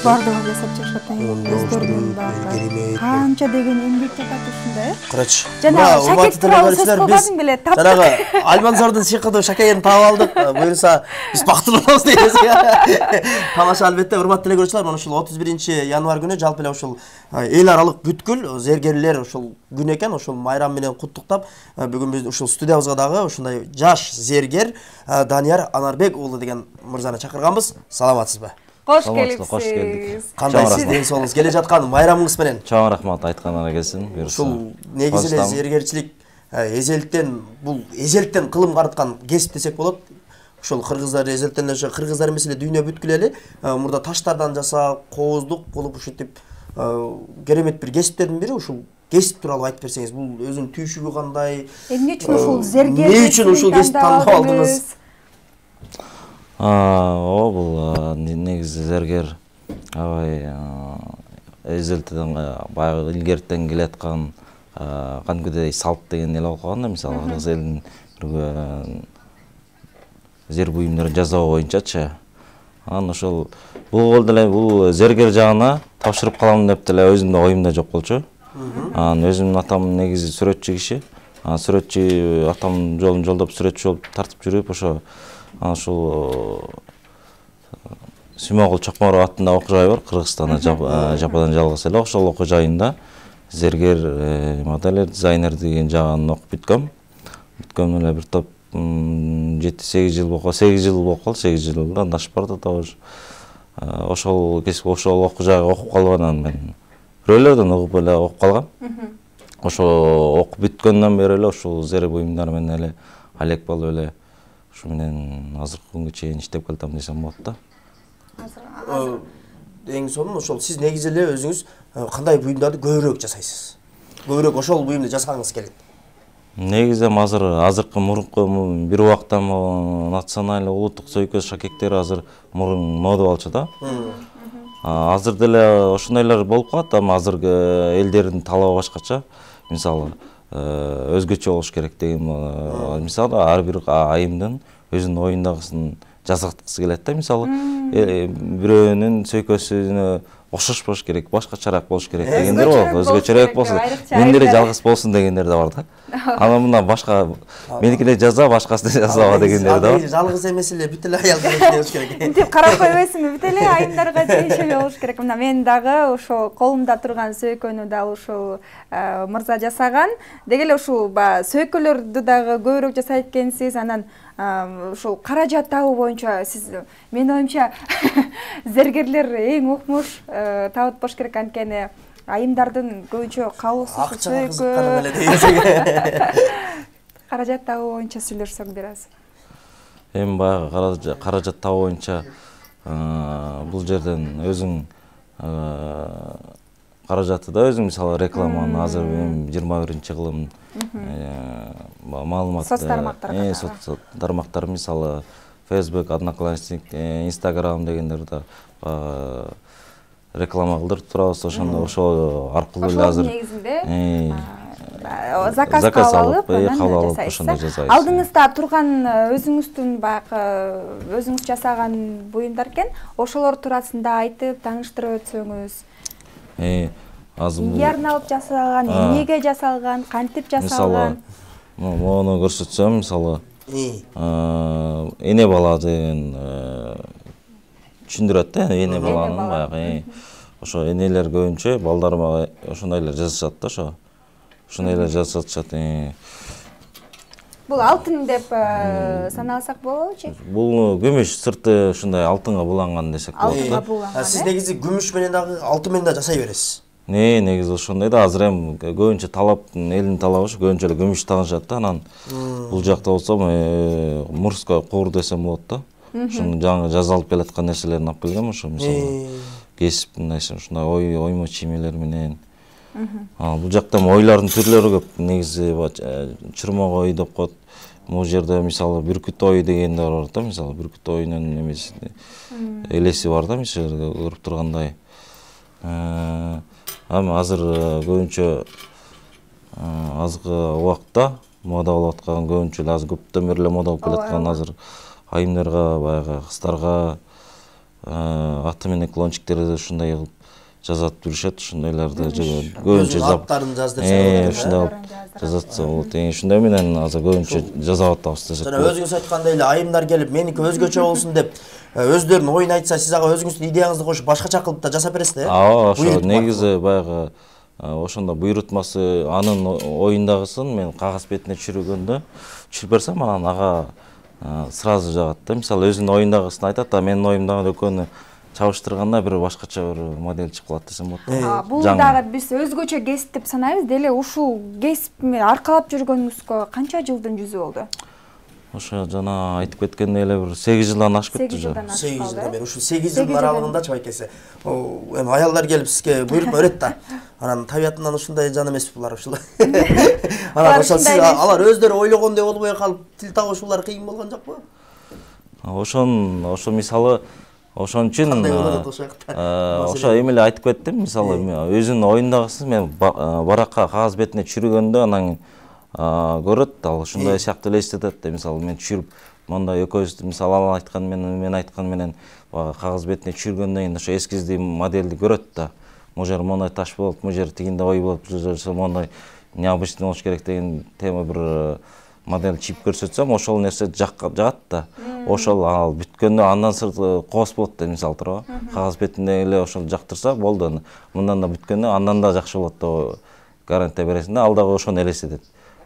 баардыгын жасап чыгышат өздөрүнүн баягы канча деген эмгек жатат ушунда карачы жана шакек тууралуу сөз кылбадың беле жанагы Альмансордун сыйкыдуу шакегин таап алдык буюрса биз бактылуу болобуз дейбиз тамаша албетте урматтуу эле көрүүчүлөр мына ушул 31 январь күнү жалпы эле ушул эл аралык бүткүл зергерлер ушул күн экен ошол майрам менен куттуктап бүгүн биз ушул студиябызга дагы ушундай жаш зергер Данияр Анарбек уулу деген мырзаны чакырганбыз. Саламатсызбы? Кош келипсиз. Кандай сиз ден соолугуңуз келе жаткан майрамыңыз менен? Чоң рахмат айтканыңа келсин. Ушул негизи эле зергерчилик эзелтен кылым карыткан кесип десек болот. Ушул кыргыздар эзелтен эле кыргыздар эмес эле дүйнө бүткүл эле мурда таштардан жасап, кооздук кылып ушинтип керемет бир кесиптердин бири. Ушул кесип тууралуу айтып берсеңиз, бул өзүнүн түйшүгү кандай? Эмне үчүн ушул зергер? Эмне үчүн ушул кесипти тандап алдыңыз? Бул негизи зергер абай эзелтеден баягы илгертен келаткан кандайдый салт деген эле окуган да, мисалы кыргыз элинин зер буюмдарын жасоо боюнчачы. Анан ошол бул болду эле бул зергер жагына тапшырып калам деп деле өзүмдө оюмда жок болчу. Анан өзүмдүн атам негизи сүрөтчү киши. Сүрөтчү атам жолун жолдоп сүрөтчү болуп тартып жүрүп ошо ушул Сүймөгүл Чокморов аттында окуу жай бар Кыргызстанда, Жападан жалгыз эле. Ошол окуу жайында зергер, моделер, дизайнер деген жагын окуп бүткөм. Бүткөм эле бир топ 7-8 жыл болуп 8 жылдан дашып барды да уже. Ошол окуу жайга окуп калгандан мен бирөөлөрдөн угуп эле окуп калгам. Ошо окуп бүткөндөн бери эле ушул зер буюмдары менен эле алек болуп эле ушу менен азыркы күнгө чейин иштеп келатам десем болот да. Эң сонун ошол сиз негизи эле өзүңүз кандай буюмдарды көбүрөөк жасайсыз? Көбүрөөк ошол буюмду жасагыңыз келет. Негизи азыркы мурунку бир убакта националдык улуттук сөйкөз шакектер азыр мурун мода болчу да. Азыр деле ошондойлор болуп калат, ама азыркы элдердин талабы башкача. Мисалы, өзгөчө болуш керек деген мисалы ар бир айымдын өзүнүн оюндагысын жасаткысы келет да. Мисалы, бирөөнүн сөйкөсүнө окшош болуш керек, башкачараак болуш керек дегендер бар. Өзгөчөрөөк болсун, мен деле жалгыз болсун дегендер да бар да. Анан мына башка меникине жаза, башкасын жасаба дегендер да бар. Жалгыз эмес эле бүт эле аялдар болуш керек. Мынтип карап койбойсуңбу? Бүт эле айымдарга тийишелүү болуш керек. Мына мен дагы ошо колумда турган сөйкөнү дагы ушул мырза жасаган. Деги эле ушул сөйкөлөрдү дагы көбүрөөк жасайт экенсиз. Анан ушул каражат табуу боюнча сиз менин оюмча зергерлер эң укмуш табыт болуш керек, анткени айымдардын көбүнчө кабылсыз сөйкө каражат табуу боюнча сүйлөшсөк бир аз. Эми баягы каражат табуу боюнча бул жерден өзүң каражатты да өзүң мисалы рекламаны азыр 21-кылым маалымат соц тармактар мисалы Facebook, Одноклассник, Instagram дегендерде реклама кылдырып турабыз, ошондо ошол аркылуу эле азыр заказ кабыл алып ошондой жасайбыз. Алдыңызда турган өзүңүздүн баягы өзүңүз жасаган буюмдар экен, ошолор туурасында айтып тааныштырып өтсөңүз. Эмне арналып жасалган, эмнеге жасалган, кантип жасалган? Мисалы, мону көрсөтсөм, мисалы, эне бала деген түшүндүрөт да, эне баланын баягы ошо энелер көбүнчө балдарыма ошондойлор жасашат да, ошондойлор жасатышат. Бул алтын деп саналсак болобучу? Бул күмүш, сырты ушундай алтынга буланган десек болот. Алтынга буланган. Сиз негизи күмүш менен дагы алтын менен да жасай бересиз. Негизи ошондой да, азыр эми көбүнчө талап, элдин талабы ушу көбүнчө эле күмүш таанышат да, анан бул жакта болсо мурской куур десем болот да. Ушунун жаңы жазалып келаткан нерселерин алып келгем, ошо мисалы кесип ушундай оймо чиймелер менен. Бул жакта ойлордун түрлөрү көп. Негизи чырмок ой деп коет. Бул жерде мисалы бүркүт ой дегендер бар да, мисалы бүркүт оюнун эмеси элеси бар да, мисалы көрүп тургандай. Азыр көбүнчө азыркы убакта мода болуп аткан көбүнчө азыр көптөн бери эле мода болуп келаткан азыр айымдарга, баягы кыздарга аты менен клончиктерди ушундай кылып жазат жүрүшөт, ушундайларды көбүнчө аттарын жаздырса ушундай жазатса болот. Ушундай менен азыр көбүнчө жасап атабыз десек. Жана өзүңүз айткандай эле айымдар келип, меники өзгөчө болсун деп өздөрүнүн оюн айтса, сиз ага өзүңүздүн идеяңызды кошуп башкача кылып да жасап бересиз да? Ооба, ошо негизи баягы ошондо буйрутмасы анын оюндагысын мен кагаз бетине түшүргөндө түшүрүп берсем, анан ага сразу жагат да. Мисалы өзүнүн оюндагысын айтат, менин оюмдагы экөөнү чабыштырганда бир башкача бир модель чыгып калат десем болот. Бул дагы биз өзгөчө кесип деп санайбыз. Деле ушул кесипти аркалап жүргөнүңүзгө канча жылдын жүзү болду? Ошо жана айтып кеткендей эле бир 8 жылдан ашып кетти. 8 жылдан ашып 8 жылдан бери ушул 8 жылдын аралыгында чабайкесе. Эми аялдар келип сизге буйрутма берет да. Анан табиятынан ушундай жан эмеспи булар ушул. Анан ошол сиз алар өздөрү ойлогондой болбой калып тил табышуулар кыйын болгон жокпу? Ошо мисалы ошон үчүн ошо эми эле айтып кеттим. Мисалы өзүнүн оюндагысын мен баракка кагаз бетине түшүргөндө анан көрөт, ал ушундай сыяктуу элестетет. Мисалы мен түшүрүп мондай экөөбүз мисалы ал айткан менен мен айткан менен кагаз бетине түшүргөндөн кийин ошо эскизди модельди көрөт да. Бул жер мондай таш болот, бул жер тигинде ой болот, бул жер мондай необычный болуш керек деген тема бир модель чип көрсөтсөм, ошол нерсе жагат да. Ошол ал бүткөндө андан сырт коос болот да, мисалы турабы. Кагаз бетинде эле ошол жактырса болду. Мындан да бүткөндө андан да жакшы болот деп гарантия бересиң да, ал дагы ошону элестетет.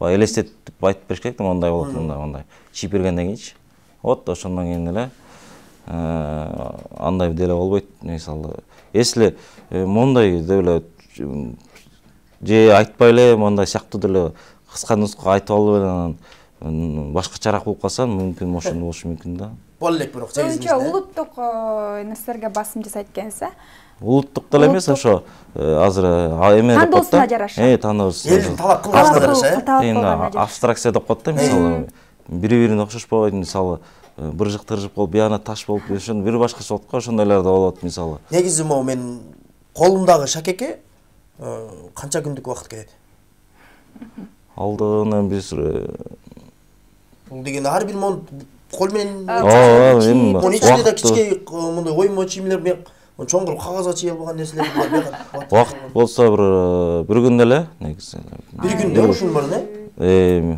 Элестетип айтып бериш керек да, мондай болот, мондай. Чип бергенден кийинчи. Вот ошондон кийин эле андай деле болбойт, мисалы. Если мондай деп эле же айтпай эле мондай сыяктуу деле кыска нуска айтып алып эле анан башкачараак болуп калса, мүмкүн ошондой болушу мүмкүн да. Боло элек бирок көбүнчө улуттук нерселерге басым жасайт экенсиз, Улуттук деле эмес, ошо азыр эме деп коет да. Тандоосуна жараша. Тандоосуна. Элдин талап кылганына жараша, абстракция деп коет да, мисалы. Бири-бирине окшошпойт, мисалы бир жак тыржып калып, бияна таш болуп, ошон бир башкача болот го, ошондойлор да болот мисалы. Негизи могу мен колумдагы шакекке канча күндүк убакыт кетет? Алдыгынан биз бул деген ар бир мон кол менен мунун ичинде да кичке мындай оймо чийимлер, чоңгур кагазга чыйя албаган нерселер бар. Убакыт болсо бир күндө эле негизи. Бир күндө ушул бар э?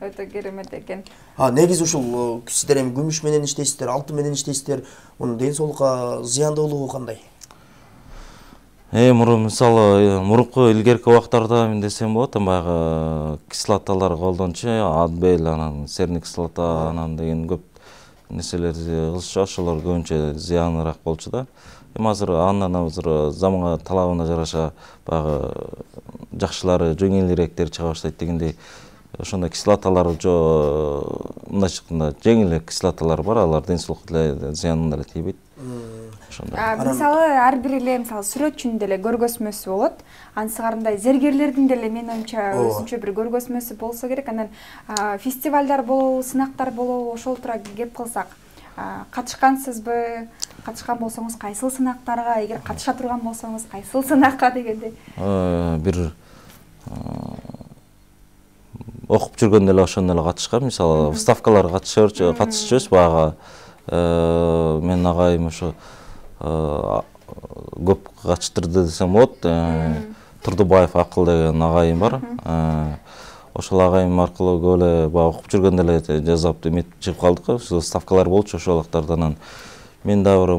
Өтө керемет экен. Негизи ушул сиздер эми күмүш менен иштейсиздер, алтын менен иштейсиздер. Мунун ден соолукка зыяндуулугу кандай? Мисалы мурунку илгерки убактарда мен десем болот, баягы кислоталар колдончу, адбел, анан серный кислота, анан деген көп нерселерди кылышчу, ошолор көбүнчө зыяныраак болчу да. Азыр азыр заманга талабына жараша баягы жакшылары, жеңилирээктери чыга баштайт дегендей. Ошондой кислоталар мындай чыкканда жеңил кислоталар бар, алар ден соолукка деле зыянын деле тийбейт. Мисалы ар бир эле мисалы сүрөтчүнүн деле көргөзмөсү болот. Ансыгарындай зергерлердин деле мен оюмча өзүнчө бир көргөзмөсү болсо керек. Анан фестивалдар болобу, сынактар болобу, ошол тууралуу кеп кылсак. Катышкансызбы? Катышкан болсоңуз кайсыл сынактарга, эгер катыша турган болсоңуз кайсыл сынакка дегендей? Бир окуп жүргөндө эле ошондо эле катышкан, мисалы выставкаларга катышчубуз баягы. Мен агайым ошо көп катыштырды десем болот. Турдубаев Акыл деген агайым бар. Ошол агайым аркылуу көп эле баягы окуп жүргөндө эле жазап эметип чыгып калдык. Выставкалар болчу ошол убактардан. Мен да бир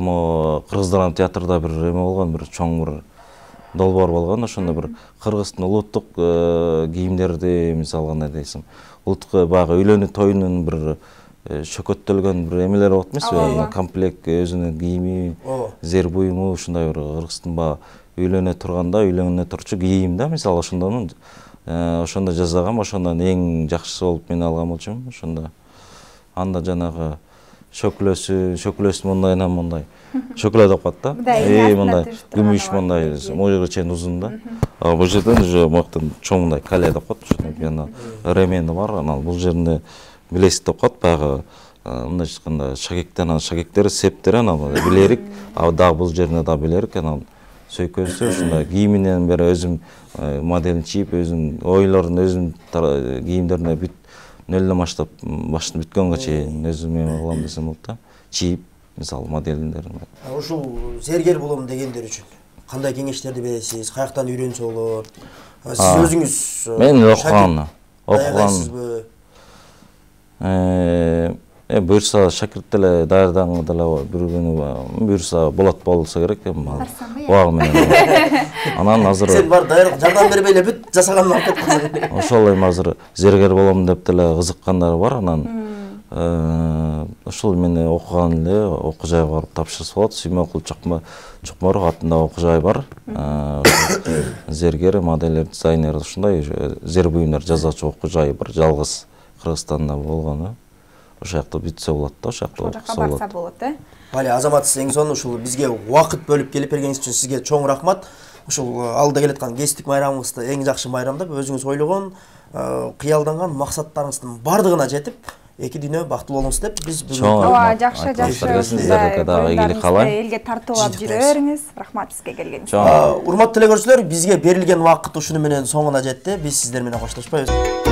Кыргыз драма театрда бир эме болгон, бир чоң бир долбоор болгон. Ошондо бир кыргыздын улуттук кийимдерди, мисалы кандай десем, улуттук баягы үйлөнүү тоюнун бир шөкөттөлгөн бир эмелер болот эмеспи? Комплект өзүнүн кийими, зер буюму, ушундай бир кыргыздын баягы үйлөнө турганда үйлөнө турчу кийим да, мисалы ошондо жасагам, ошондон эң жакшысы болуп мен алган болчумун. Ошондо анда жанагы шөкүлөсү мондай шөкүлө деп коет да. Мондай күмүш мондай могуга чейин узун да. Бул жерден уже моктон чоң мондай кале деп коет, ошондо ремени бар, анан бул жеринде билесик деп коет, баягы мындай чыкканда шакектери септери анан билерик, дагы бул жерине да билерик, анан сөйкөсү ушундай кийиминен бери өзүм моделин чийип, өзүм ойлорун өзүм кийимдерине бүт нөлдөн баштап бүткөнгө чейин өзүм эме кылам десем болот да. Чийип, мисалы модельдер. Ушул зергер болом дегендер үчүн кандай кеңештерди бересиз? Каяктан үйрөнсө болот? Сиз өзүңүз Мен окуган буюрса шакирт деле даярданган деле бир күнү буюрса болсо керек убагы менен. Анан азыр сен бар даярдык жардам бербей эле бүт жасаганын алып кеткенсиң. Ошол эми азыр зергер болом деп деле кызыккандар бар. Анан ошол мени окуган эле окуу жайга барып тапшырса болот. Сүймөкул Чокморов атындагы окуу жай бар. Зергер, модельер, дизайнер ушундай зер буюмдар жазуучу окуу жай бар. Жалгыз Кыргызстанда болгон. Ошол жакта бүтсө болот да, ошол жакта окуса болот. Барса болот, Бали Азамат, эң сонун ушул бизге убакыт бөлүп келип бергениңиз үчүн сизге чоң рахмат. Ушул алда келаткан кесиптик майрамыңызды эң жакшы майрамдап, өзүңүз ойлогон, кыялданган максаттарыңыздын бардыгына жетип, эки дүйнө бактылуу болуңуз деп биз бүгүн элге тартуулап жүрө бериңиз. Рахмат сизге келгениңиз үчүн. Урматтуу телекөрүүчүлөр, бизге берилген убакыт ушуну менен соңуна жетти. Биз сиздер менен коштошпойбуз.